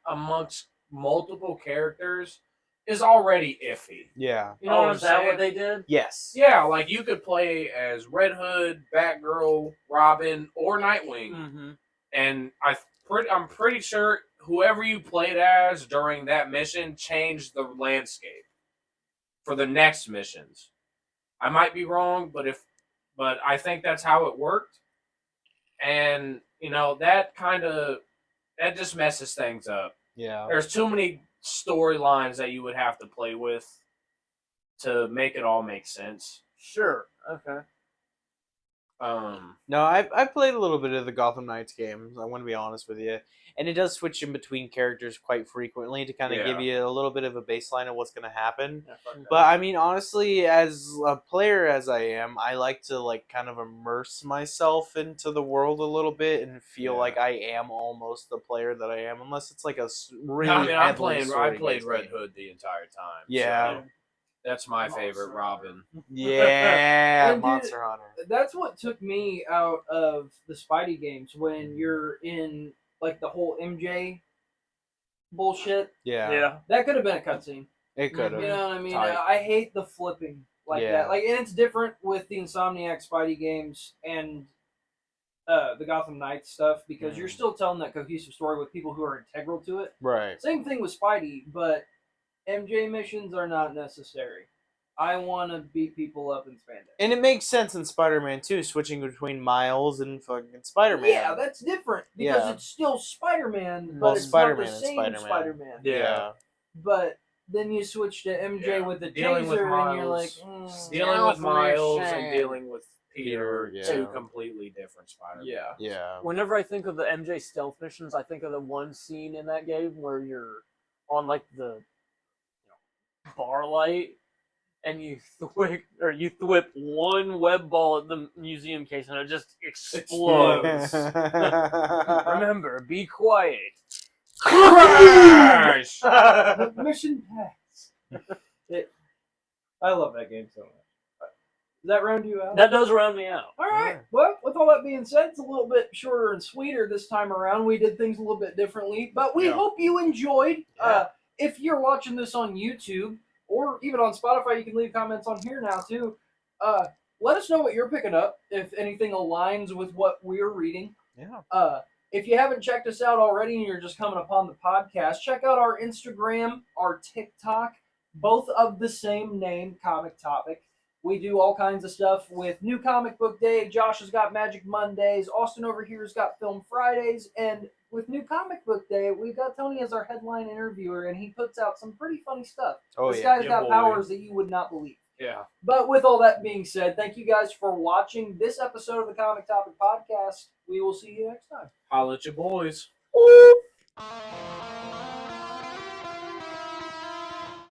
amongst multiple characters is already iffy. Yeah. You know what I'm is that saying? what they did? Yes. Yeah, like you could play as Red Hood, Batgirl, Robin, or Nightwing, and I'm pretty sure whoever you played as during that mission changed the landscape for the next missions. I might be wrong, but I think that's how it worked. And that just messes things up. Yeah. There's too many storylines that you would have to play with to make it all make sense. Sure. Okay. No, I've played a little bit of the Gotham Knights games. I want to be honest with you, and it does switch in between characters quite frequently to kind of give you a little bit of a baseline of what's going to happen. Yeah, fuck that. But I mean, honestly, as a player as I am, I like to like kind of immerse myself into the world a little bit and feel like I am almost the player that I am, unless it's like a really. I mean, I heavily played story-based Red game. Hood the entire time. Yeah. so that's my I'm favorite also- Robin. Yeah, And dude, Monster Hunter. That's what took me out of the Spidey games when you're in like the whole MJ bullshit. Yeah, That could have been a cutscene. it could have. You know what I mean? Tight. I hate the flipping like Yeah. that. Like, and it's different with the Insomniac Spidey games and the Gotham Knights stuff because you're still telling that cohesive story with people who are integral to it. Right. Same thing with Spidey, but MJ missions are not necessary. I want to beat people up in spandex. And it makes sense in Spider-Man too, switching between Miles and fucking Spider-Man. Yeah, that's different because Yeah. it's still Spider-Man, but Well, it's Spider-Man not the is same Spider-Man. Spider-Man. Yeah. But then you switch to MJ with the Dealing with taser, and you're like, Miles. Dealing with Miles and dealing with Peter, Peter, two yeah. completely different Spider-Man. Yeah. Whenever I think of the MJ stealth missions, I think of the one scene in that game where you're on like the bar light and you thwip one web ball at the museum case and it just explodes. Remember, be quiet. Crash! the mission pass. I love that game so much. Does that round you out? That does round me out. All right. Well, with all that being said, it's a little bit shorter and sweeter this time around. We did things a little bit differently, but we hope you enjoyed. If you're watching this on YouTube or even on Spotify, you can leave comments on here now too. Let us know what you're picking up, if anything aligns with what we're reading. Yeah. If you haven't checked us out already and you're just coming upon the podcast, check out our Instagram, our TikTok, both of the same name, Comic Topic. We do all kinds of stuff with New Comic Book Day. Josh has got Magic Mondays. Austin over here has got Film Fridays. And with New Comic Book Day, we've got Tony as our headline interviewer, and he puts out some pretty funny stuff. Oh, this yeah. guy's got powers that you would not believe. Yeah. But with all that being said, thank you guys for watching this episode of the Comic Topic Podcast. We will see you next time. Holla at your boys. Ooh.